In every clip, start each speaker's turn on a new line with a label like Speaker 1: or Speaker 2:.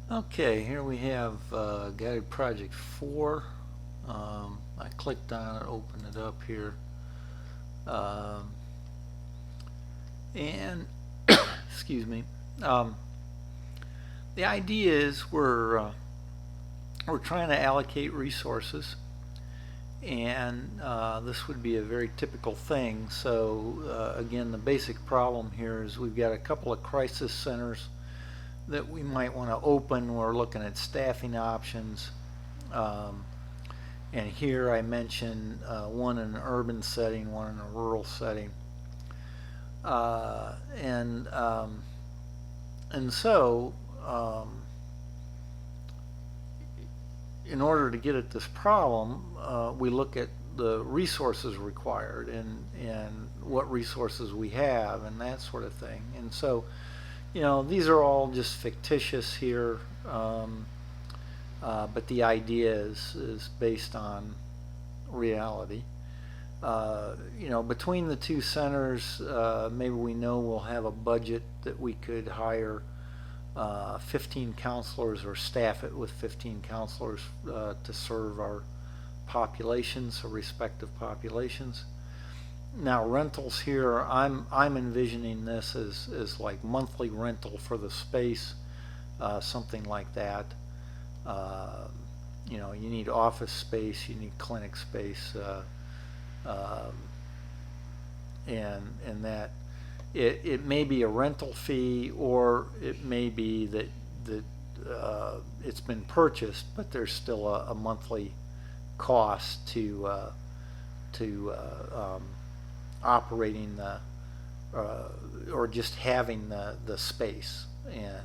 Speaker 1: Okay, here we have Guided Project 4. I clicked on it, opened it up here. Um, and, excuse me, the idea is we're trying to allocate resources, and this would be a very typical thing. So again, the basic problem here is we've got a couple of crisis centers that we might want to open. We're looking at staffing options. And here I mentioned one in an urban setting, one in a rural setting. And so in order to get at this problem, we look at the resources required and what resources we have and that sort of thing. And so, these are all just fictitious here, but the idea is based on reality. Between the two centers, maybe we know we'll have a budget that we could hire 15 counselors or staff it with 15 counselors to serve our populations or respective populations. Now rentals here, I'm envisioning this as like monthly rental for the space, something like that. You need office space, you need clinic space, and that it may be a rental fee, or it may be that it's been purchased, but there's still a monthly cost to operating the or just having the space. And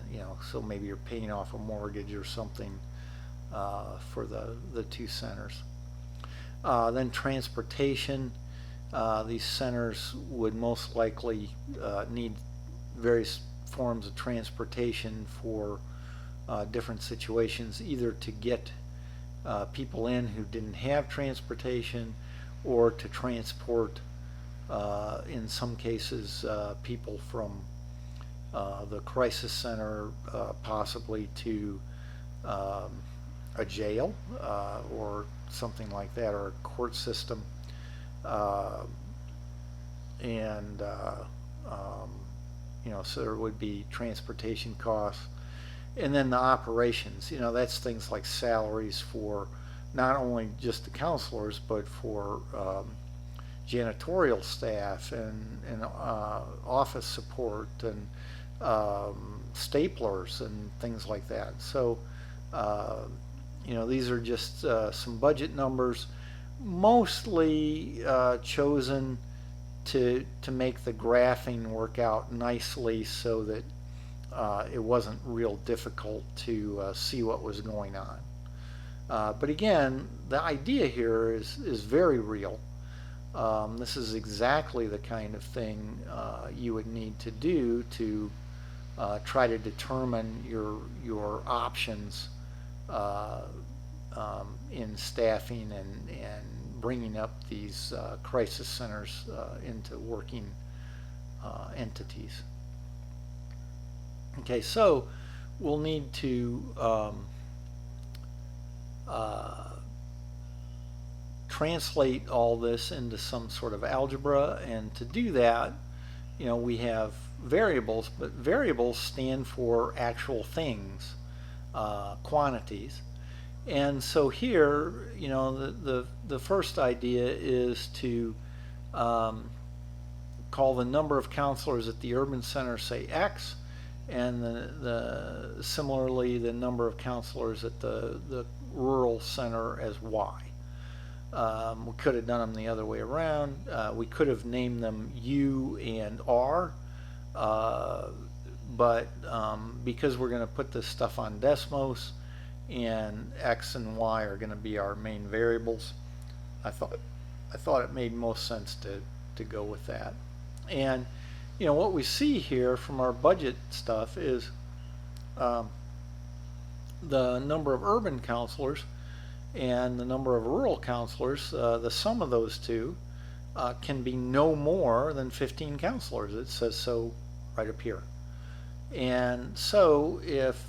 Speaker 1: so maybe you're paying off a mortgage or something for the two centers. Then transportation. These centers would most likely need various forms of transportation for different situations, either to get people in who didn't have transportation, or to transport, in some cases, people from the crisis center possibly to a jail or something like that, or a court system. So there would be transportation costs. And then the operations, that's things like salaries for not only just the counselors, but for janitorial staff and office support and staplers and things like that. So these are just some budget numbers, mostly chosen to make the graphing work out nicely, so that it wasn't real difficult to see what was going on. But again, the idea here is very real. This is exactly the kind of thing you would need to do to try to determine your options in staffing and bringing up these crisis centers into working entities. Okay, so we'll need to translate all this into some sort of algebra, and to do that, we have variables, but variables stand for actual things, quantities. And so here, the first idea is to call the number of counselors at the urban center, say X, and similarly the number of counselors at the rural center as Y. We could have done them the other way around. We could have named them U and R, but because we're going to put this stuff on Desmos, and X and Y are going to be our main variables, I thought it made most sense to go with that. And what we see here from our budget stuff is the number of urban counselors and the number of rural counselors. The sum of those two can be no more than 15 counselors. It says so right up here. And so if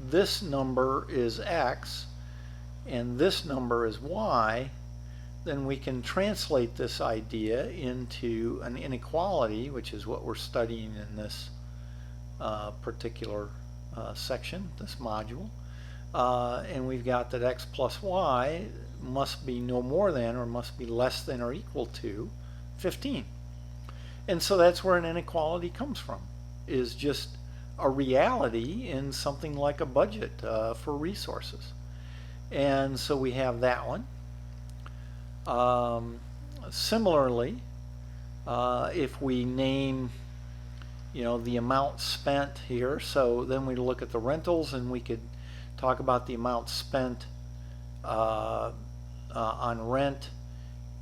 Speaker 1: this number is X and this number is Y, then we can translate this idea into an inequality, which is what we're studying in this particular section, this module. And we've got that X plus Y must be no more than or must be less than or equal to 15. And so that's where an inequality comes from, is just a reality in something like a budget for resources. And so we have that one. Similarly, if we name, the amount spent here, so then we look at the rentals and we could talk about the amount spent on rent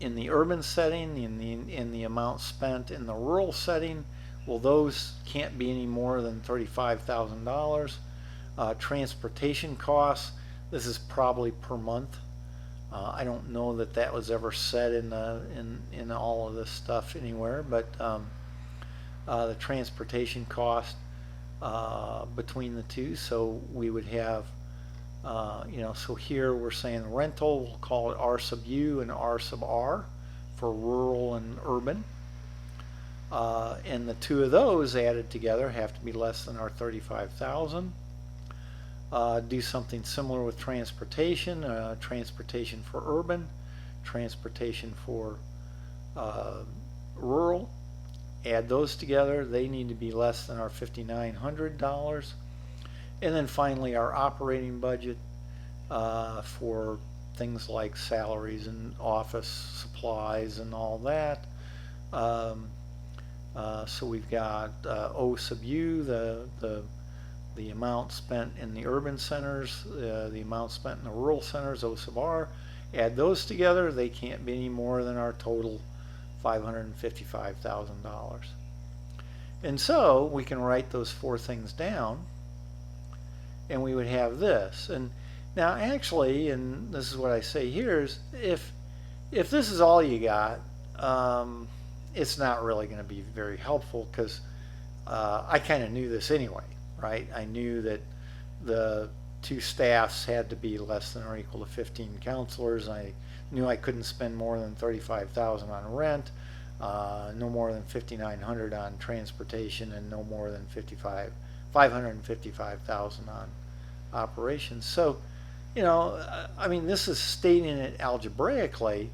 Speaker 1: in the urban setting, in the amount spent in the rural setting. Well, those can't be any more than $35,000. Transportation costs, this is probably per month. I don't know that that was ever said in all of this stuff anywhere, but the transportation cost between the two. So we would have, so here we're saying rental, we'll call it R sub U and R sub R for rural and urban. And the two of those added together have to be less than our 35,000. Do something similar with transportation, transportation for urban, transportation for rural. Add those together, they need to be less than our $5,900. And then finally our operating budget for things like salaries and office supplies and all that. So we've got O sub U, the amount spent in the urban centers, the amount spent in the rural centers, O sub R. Add those together, they can't be any more than our total $555,000. And so we can write those four things down and we would have this. And now actually, and this is what I say here, is if this is all you got, it's not really going to be very helpful, because I kind of knew this anyway, right? I knew that the two staffs had to be less than or equal to 15 counselors. I knew I couldn't spend more than $35,000 on rent, no more than $5,900 on transportation, and no more than $555,000 on operations. So, I mean, this is stating it algebraically,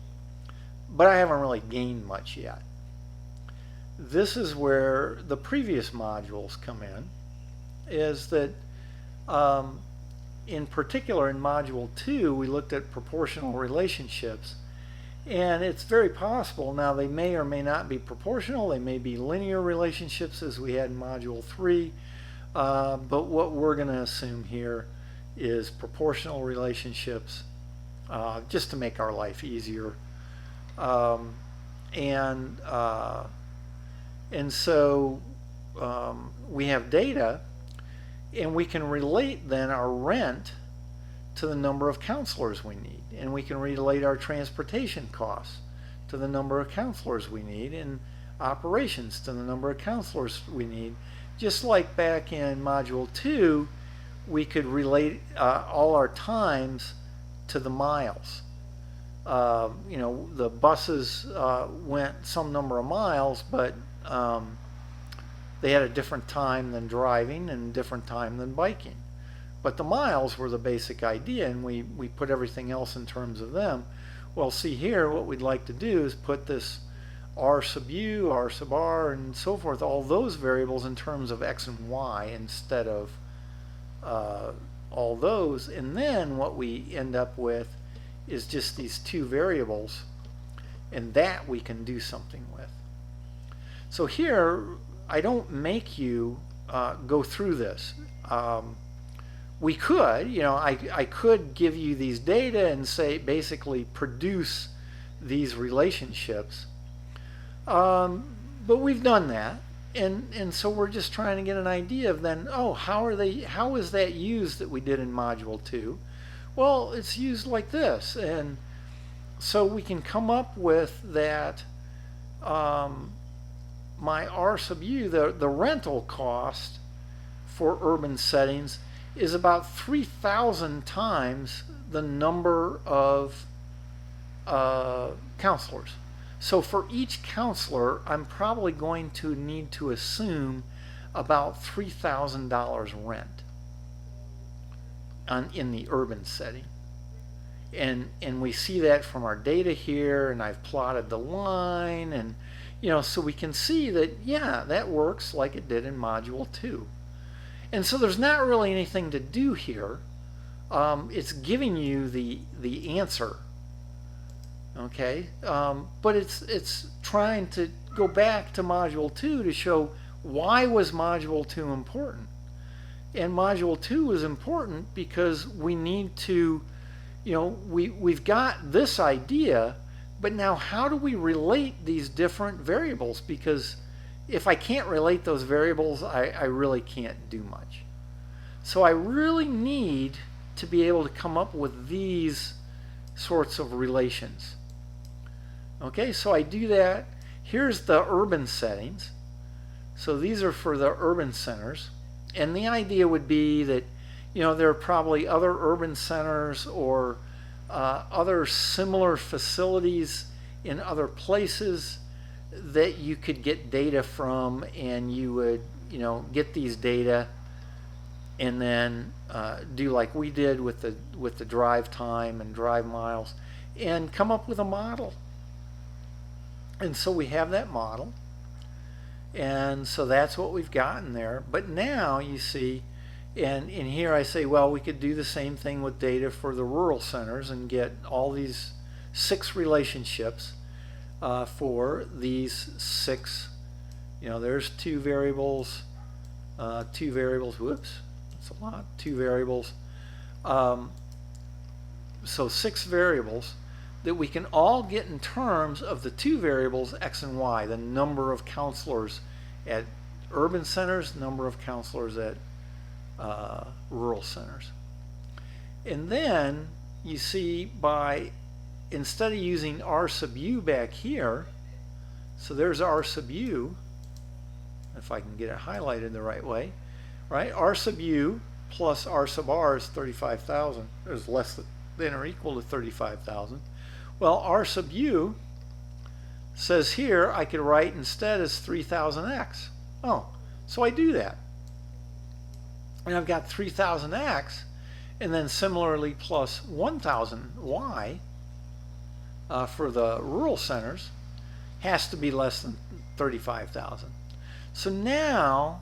Speaker 1: but I haven't really gained much yet. This is where the previous modules come in, is that in particular in module 2 we looked at proportional relationships, and it's very possible, now they may or may not be proportional, they may be linear relationships as we had in module 3, but what we're going to assume here is proportional relationships, just to make our life easier. And so we have data, and we can relate then our rent to the number of counselors we need, and we can relate our transportation costs to the number of counselors we need, and operations to the number of counselors we need. Just like back in module 2, we could relate all our times to the miles. The buses went some number of miles, but they had a different time than driving and different time than biking. But the miles were the basic idea, and we put everything else in terms of them. Well, see here, what we'd like to do is put this R sub U, R sub R, and so forth, all those variables in terms of X and Y instead of all those. And then what we end up with is just these two variables, and that we can do something with. So here, I don't make you go through this. We could, I could give you these data and say, basically produce these relationships. But we've done that. And so we're just trying to get an idea of then, how is that used that we did in module 2? Well, it's used like this. And so we can come up with that my R sub U, the rental cost for urban settings, is about 3,000 times the number of counselors. So for each counselor, I'm probably going to need to assume about $3,000 rent in the urban setting. And we see that from our data here, and I've plotted the line, and so we can see that, yeah, that works like it did in Module 2. And so there's not really anything to do here. It's giving you the answer, okay? But it's trying to go back to Module 2 to show why was Module 2 important. And Module 2 is important because we need to, we've got this idea, but now how do we relate these different variables? Because if I can't relate those variables, I really can't do much. So I really need to be able to come up with these sorts of relations. Okay, so I do that. Here's the urban settings. So these are for the urban centers. And the idea would be that, there are probably other urban centers or other similar facilities in other places that you could get data from, and you would, get these data and then do like we did with the drive time and drive miles and come up with a model. And so we have that model. And so that's what we've gotten there. But now you see, and in here I say, well, we could do the same thing with data for the rural centers and get all these 6 relationships for these 6. There's 2 variables, whoops, that's a lot, 2 variables. So 6 variables that we can all get in terms of the 2 variables, X and Y, the number of counselors at urban centers, number of counselors at rural centers. And then you see instead of using R sub U back here, so there's R sub U, if I can get it highlighted the right way, right? R sub U plus R sub R is 35,000. There's less than or equal to 35,000. Well, R sub U says here I could write instead as 3,000x. Oh, so I do that. And I've got 3,000x, and then similarly plus 1,000y for the rural centers has to be less than 35,000. So now,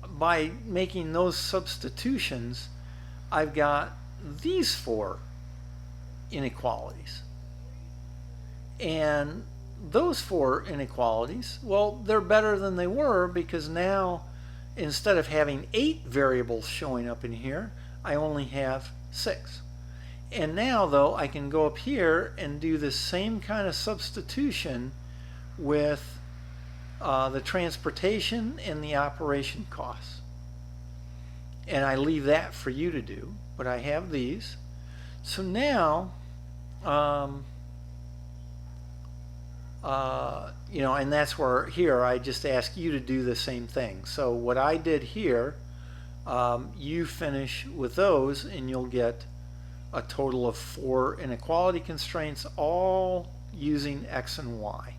Speaker 1: by making those substitutions, I've got these 4 inequalities. And those 4 inequalities, well, they're better than they were, because now instead of having 8 variables showing up in here, I only have 6. And now though, I can go up here and do the same kind of substitution with the transportation and the operation costs. And I leave that for you to do, but I have these. So now and that's where here I just ask you to do the same thing. So what I did here, you finish with those, and you'll get a total of 4 inequality constraints, all using X and Y.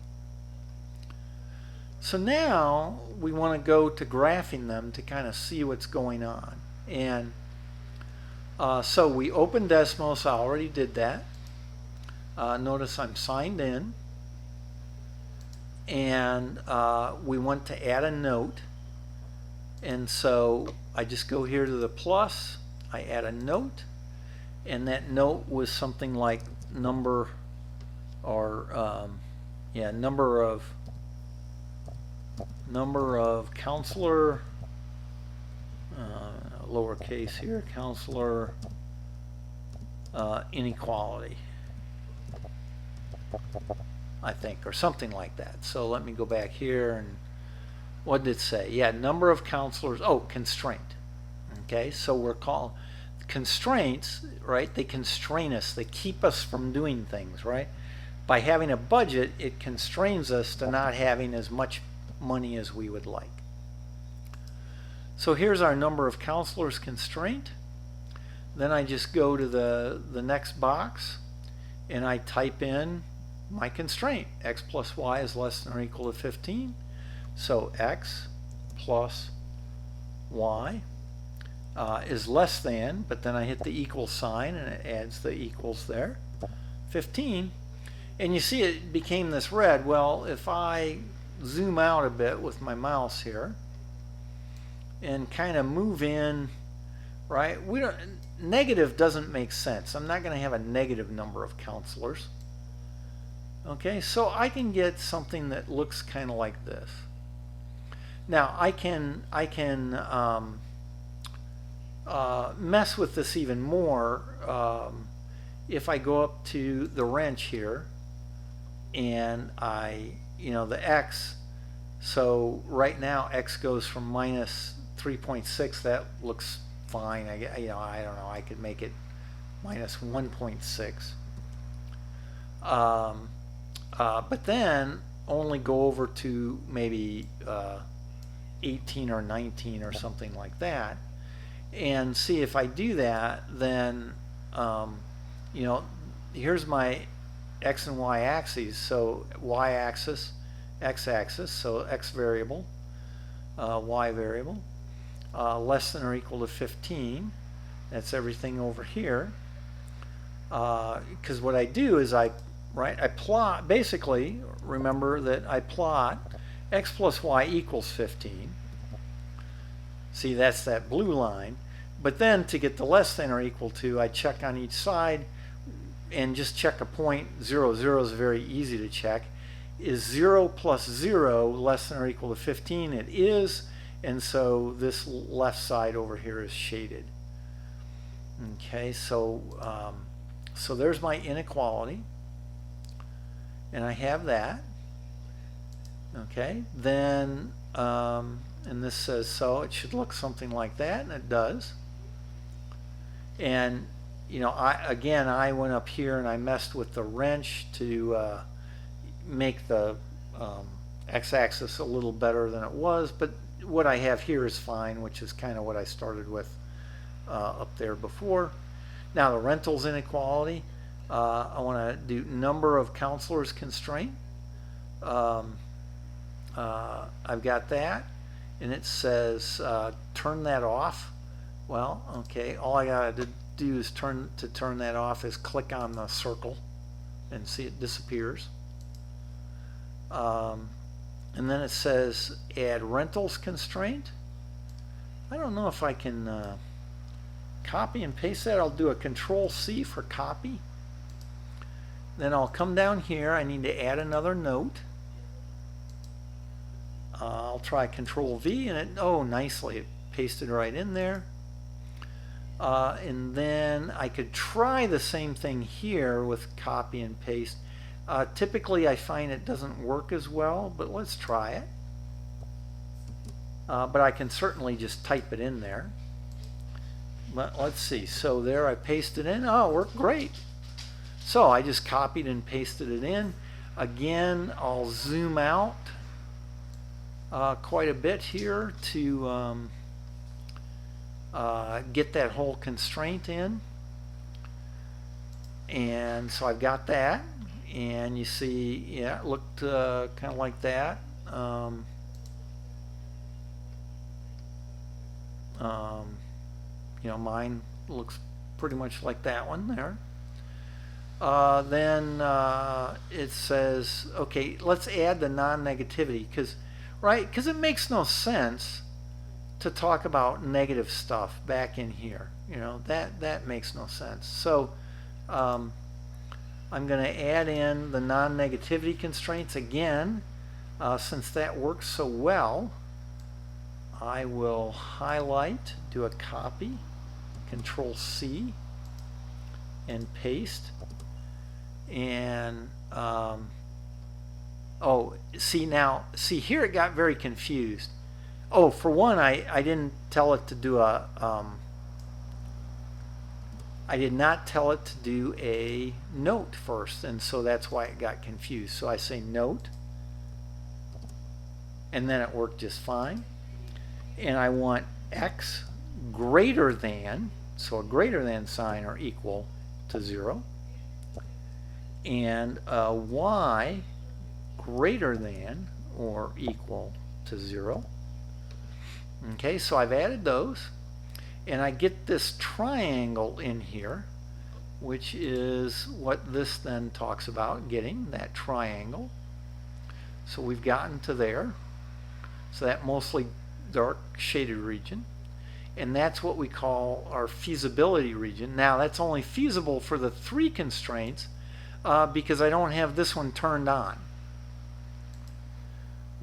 Speaker 1: So now we want to go to graphing them to kind of see what's going on. And so we opened Desmos. I already did that. Notice I'm signed in. And we want to add a note, and so I just go here to the plus, I add a note, and that note was something like number, or number of counselor, lowercase here, counselor inequality, I think, or something like that. So let me go back here, and what did it say? Yeah, number of counselors, constraint. Okay, so we're calling constraints, right? They constrain us, they keep us from doing things, right? By having a budget, it constrains us to not having as much money as we would like. So here's our number of counselors constraint, then I just go to the next box and I type in my constraint. X plus y is less than or equal to 15. So x plus y is less than, but then I hit the equal sign and it adds the equals there, 15. And you see it became this red. Well, if I zoom out a bit with my mouse here and kind of move in, right? Negative doesn't make sense. I'm not going to have a negative number of counselors. Okay, so I can get something that looks kind of like this. Now I can mess with this even more if I go up to the wrench here and the x. So right now x goes from minus 3.6. That looks fine. I don't know. I could make it minus 1.6. But then only go over to maybe 18 or 19 or something like that, and see if I do that, then here's my x and y axes. So y axis, x axis, so x variable, y variable, less than or equal to 15. That's everything over here. Because what I do is I plot, basically, remember that I plot x plus y equals 15. See, that's that blue line. But then to get the less than or equal to, I check on each side and just check a point. 0, 0 is very easy to check. Is 0 plus 0 less than or equal to 15? It is, and so this left side over here is shaded. Okay, so so there's my inequality, and I have that. Okay, then and this says so. It should look something like that, and it does. And I went up here and I messed with the wrench to make the x-axis a little better than it was, but what I have here is fine, which is kind of what I started with up there before. Now the rentals inequality, I want to do number of counselors constraint. I've got that, and it says turn that off. Well, okay, all I got to do is turn that off is click on the circle and see it disappears. And then it says add rentals constraint. I don't know if I can copy and paste that. I'll do a Control-C for copy. Then I'll come down here. I need to add another note. I'll try Control-V, and it nicely it pasted right in there. And then I could try the same thing here with copy and paste. Typically I find it doesn't work as well, but let's try it. But I can certainly just type it in there. But let's see. So there I pasted in. Oh, it worked great. So I just copied and pasted it in. Again, I'll zoom out quite a bit here to get that whole constraint in. And so I've got that. And you see, yeah, it looked kind of like that. Mine looks pretty much like that one there. Then it says, okay, let's add the non-negativity, because it makes no sense to talk about negative stuff back in here. That makes no sense. So I'm going to add in the non-negativity constraints again. Since that works so well, I will highlight, do a copy, Control-C, and paste. And see here it got very confused. Oh, for one, I didn't tell it to do I did not tell it to do a note first, and so that's why it got confused. So I say note, and then it worked just fine. And I want x greater than, so a greater than sign or equal to 0, and a y greater than or equal to 0. Okay, so I've added those, and I get this triangle in here, which is what this then talks about, getting that triangle. So we've gotten to there. So that mostly dark shaded region. And that's what we call our feasibility region. Now that's only feasible for the 3 constraints because I don't have this one turned on.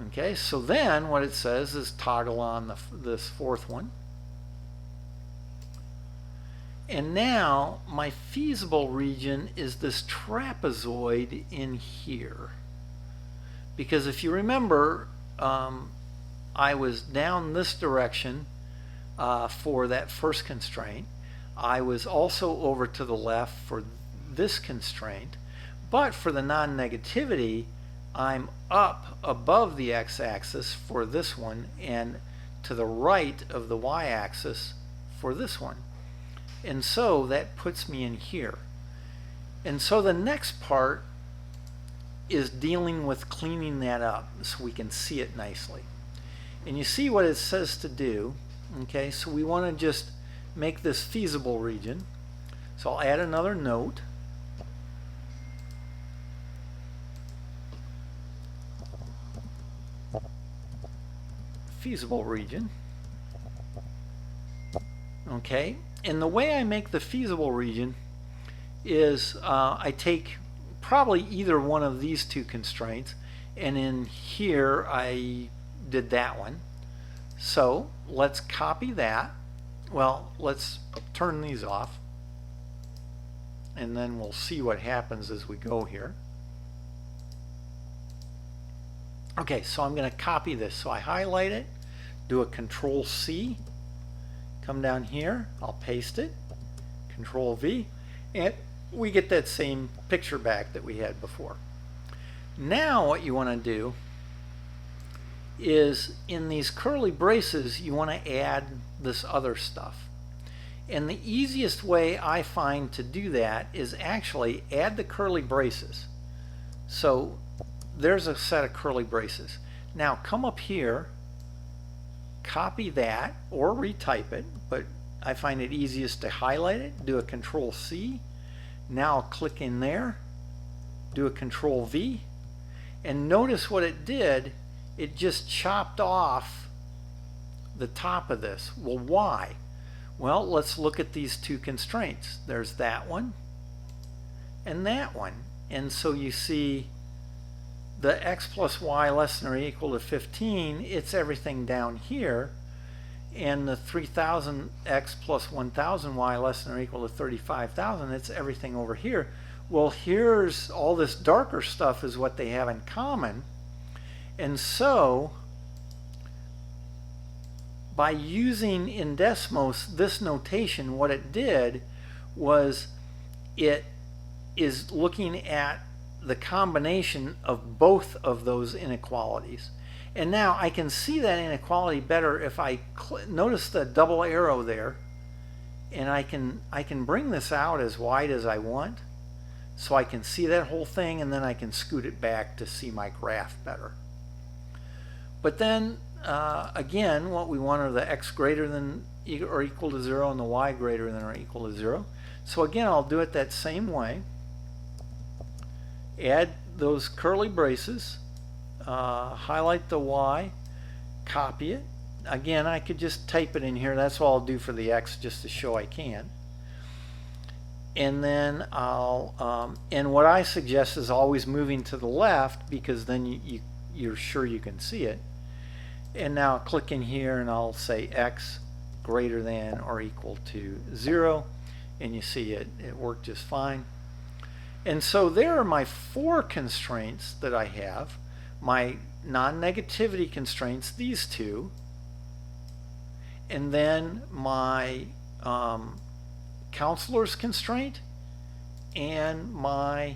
Speaker 1: Okay, so then what it says is toggle on this 4th one. And now my feasible region is this trapezoid in here. Because if you remember, I was down this direction for that first constraint. I was also over to the left for this constraint. But for the non-negativity, I'm up above the x-axis for this one and to the right of the y-axis for this one. And so that puts me in here. And so the next part is dealing with cleaning that up so we can see it nicely. And you see what it says to do. Okay, so we want to just make this feasible region. So I'll add another note. Feasible region. Okay, and the way I make the feasible region is I take probably either one of these 2 constraints, and in here I did that one. So let's copy that. Well, let's turn these off, and then we'll see what happens as we go here. Okay, so I'm going to copy this. So I highlight it, do a Control C, come down here, I'll paste it, Control V, and we get that same picture back that we had before. Now what you want to do is in these curly braces you want to add this other stuff. And the easiest way I find to do that is actually add the curly braces. So there's a set of curly braces. Now come up here, copy that or retype it, but I find it easiest to highlight it, do a Control C. Now I'll click in there, do a Control V, and notice what it did. It just chopped off the top of this. Well, why? Well, let's look at these 2 constraints. There's that one and that one. And so you see the x plus y less than or equal to 15, it's everything down here. And the 3000x plus 1000y less than or equal to 35,000, it's everything over here. Well, here's all this darker stuff is what they have in common. And so by using in Desmos this notation, what it did was it is looking at the combination of both of those inequalities. And now I can see that inequality better if I notice the double arrow there, and I can bring this out as wide as I want so I can see that whole thing, and then I can scoot it back to see my graph better. But then again, what we want are the x greater than or equal to 0 and the y greater than or equal to 0. So again, I'll do it that same way. Add those curly braces, highlight the y, copy it. Again, I could just type it in here. That's all I'll do for the x, just to show I can. And then I'll, and what I suggest is always moving to the left, because then you're sure you can see it. And now I'll click in here and I'll say x greater than or equal to 0, and you see it worked just fine. And so there are my 4 constraints that I have. My non-negativity constraints, these 2, and then my counselor's constraint and my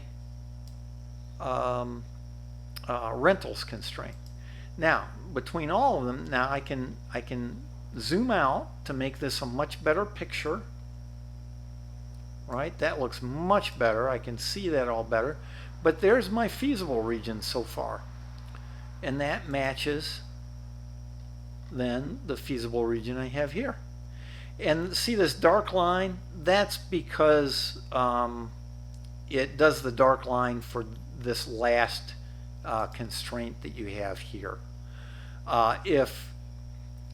Speaker 1: rentals constraint. Now, between all of them, now I can zoom out to make this a much better picture. right? That looks much better. I can see that all better. But there's my feasible region so far. And that matches then the feasible region I have here. And see this dark line? That's because it does the dark line for this last constraint that you have here.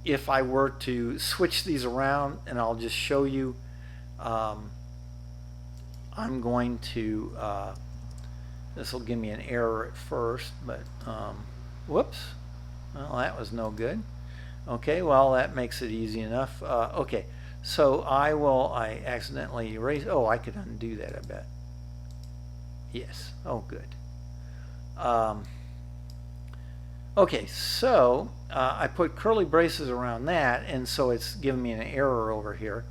Speaker 1: If I were to switch these around, and I'll just show you, I'm going to, this will give me an error at first, but whoops, well, that was no good. Okay, well, that makes it easy enough. Okay, so I accidentally erased, oh, I could undo that, I bet. Yes, oh, good. Okay, so I put curly braces around that, and so it's giving me an error over here.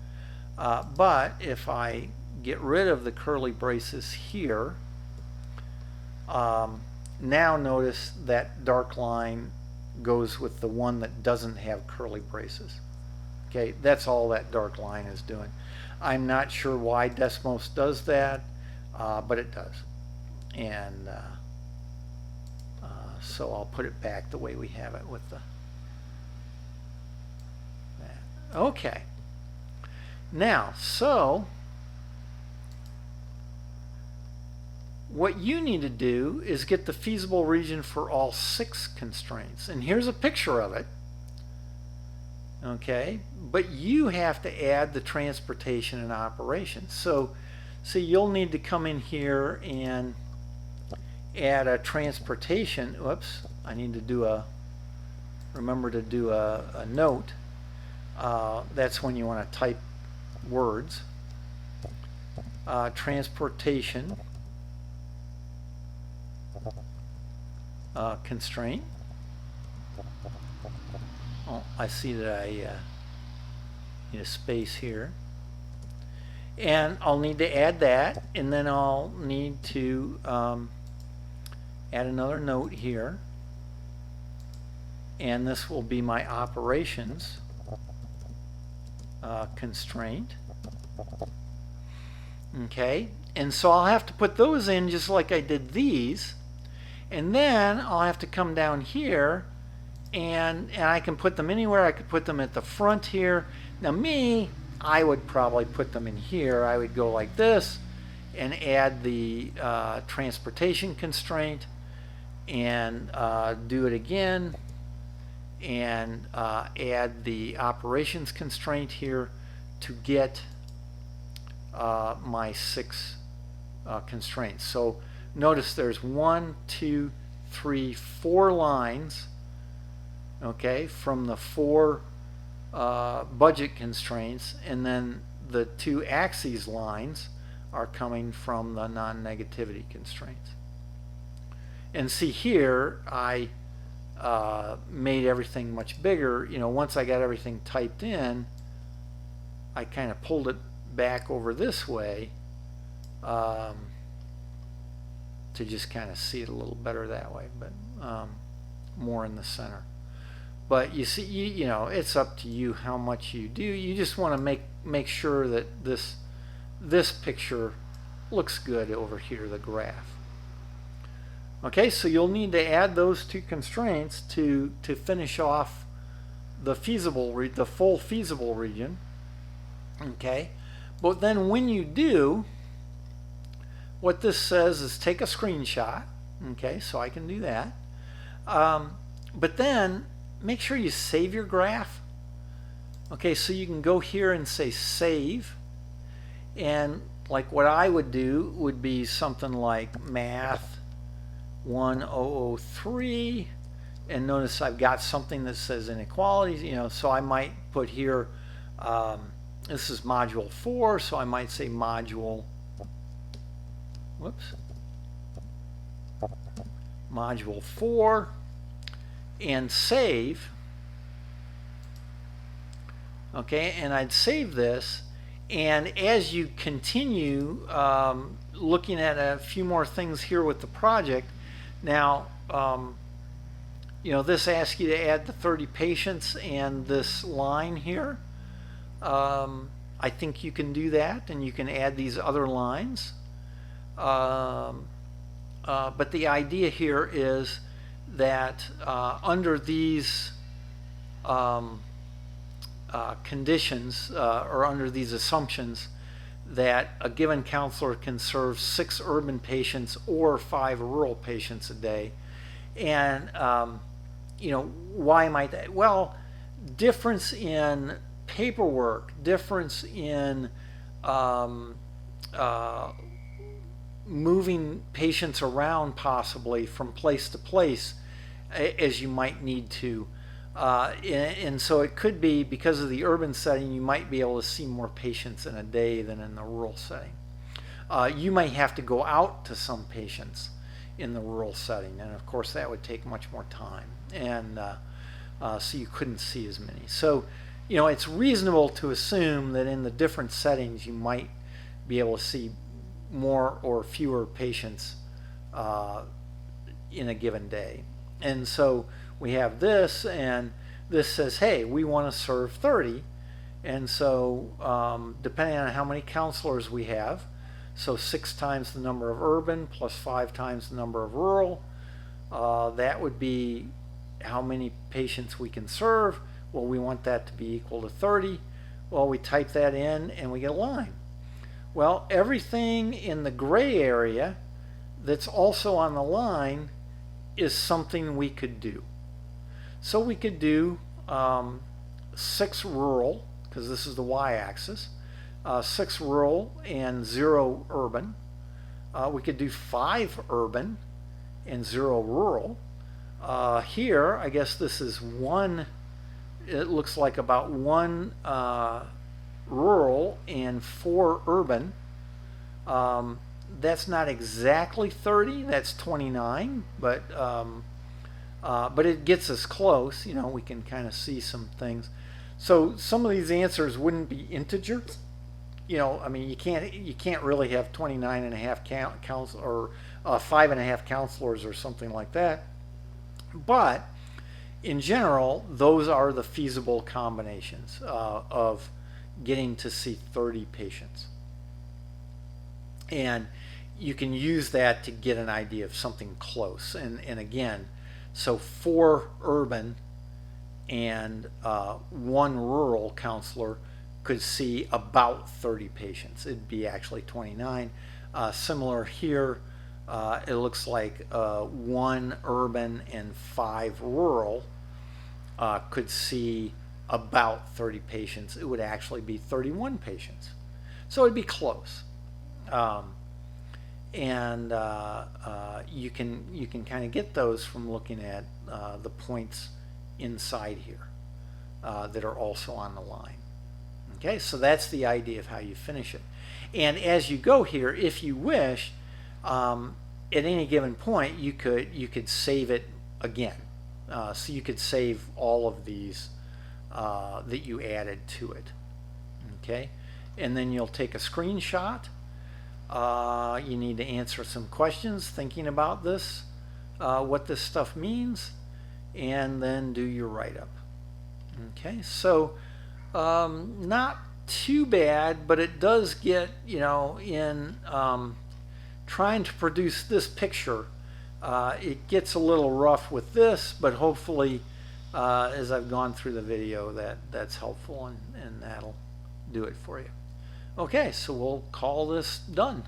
Speaker 1: But if I get rid of the curly braces here, now notice that dark line goes with the one that doesn't have curly braces. Okay, that's all that dark line is doing. I'm not sure why Desmos does that, but it does. And so I'll put it back the way we have it with the that. Okay. Now, so what you need to do is get the feasible region for all 6 constraints. And here's a picture of it. Okay, but you have to add the transportation and operations. So you'll need to come in here and add a transportation. Whoops, I need to do remember to do a note. That's when you want to type words. Transportation constraint. Oh, I see that I need a space here. And I'll need to add that, and then I'll need to add another note here. And this will be my operations constraint. Okay, and so I'll have to put those in just like I did these. And then I'll have to come down here, and I can put them anywhere. I could put them at the front here. Now I would probably put them in here. I would go like this and add the transportation constraint and do it again and add the operations constraint here to get my 6 constraints. So notice there's 1, 2, 3, 4 lines, okay, from the 4 budget constraints, and then the 2 axes lines are coming from the non-negativity constraints. And see here, I made everything much bigger. You know, once I got everything typed in, I kind of pulled it back over this way to just kind of see it a little better that way, but more in the center. But you see, you know, it's up to you how much you do. You just want to make sure that this picture looks good over here, the graph. Okay, so you'll need to add those 2 constraints to finish off the full feasible region. Okay, but then when you do, what this says is take a screenshot. Okay, so I can do that. But then make sure you save your graph. Okay, so you can go here and say save, and like what I would do would be something like math1003, and notice I've got something that says inequalities, you know, so I might put here this is module 4, so I might say module module 4 and save. Okay, and I'd save this, and as you continue looking at a few more things here with the project, now you know, this asks you to add the 30 patients and this line here. I think you can do that, and you can add these other lines. But the idea here is that under these conditions or under these assumptions, that a given counselor can serve 6 urban patients or 5 rural patients a day. And why might that? Well, difference in paperwork, difference in moving patients around possibly from place to place as you might need to. And so it could be, because of the urban setting, you might be able to see more patients in a day than in the rural setting. You might have to go out to some patients in the rural setting, and of course that would take much more time, and so you couldn't see as many. So it's reasonable to assume that in the different settings you might be able to see more or fewer patients in a given day. And so we have this, and this says, hey, we want to serve 30. And so depending on how many counselors we have, so 6 times the number of urban plus 5 times the number of rural, that would be how many patients we can serve. Well, we want that to be equal to 30. Well, we type that in and we get a line. Well, everything in the gray area that's also on the line is something we could do. So we could do 6 rural, because this is the y-axis, 6 rural and 0 urban. We could do 5 urban and 0 rural. Here, I guess this is 1, it looks like about 1 rural and 4 urban. That's not exactly 30, that's 29, but it gets us close. We can kind of see some things. So some of these answers wouldn't be integers. I mean, you can't really have 29 and a half counselors or 5.5 counselors or something like that. But in general, those are the feasible combinations of getting to see 30 patients. And you can use that to get an idea of something close. And again, so 4 urban and 1 rural counselor could see about 30 patients. It'd be actually 29. Similar here, it looks like 1 urban and 5 rural could see about 30 patients. It would actually be 31 patients. So it'd be close. And you can kind of get those from looking at the points inside here that are also on the line. Okay, so that's the idea of how you finish it. And as you go here, if you wish, at any given point, you could save it again. So you could save all of these that you added to it. Okay, and then you'll take a screenshot. You need to answer some questions thinking about this, what this stuff means, and then do your write-up. Okay, so not too bad, but it does get, in trying to produce this picture, it gets a little rough with this, but hopefully as I've gone through the video that's helpful, and that'll do it for you. Okay, so we'll call this done.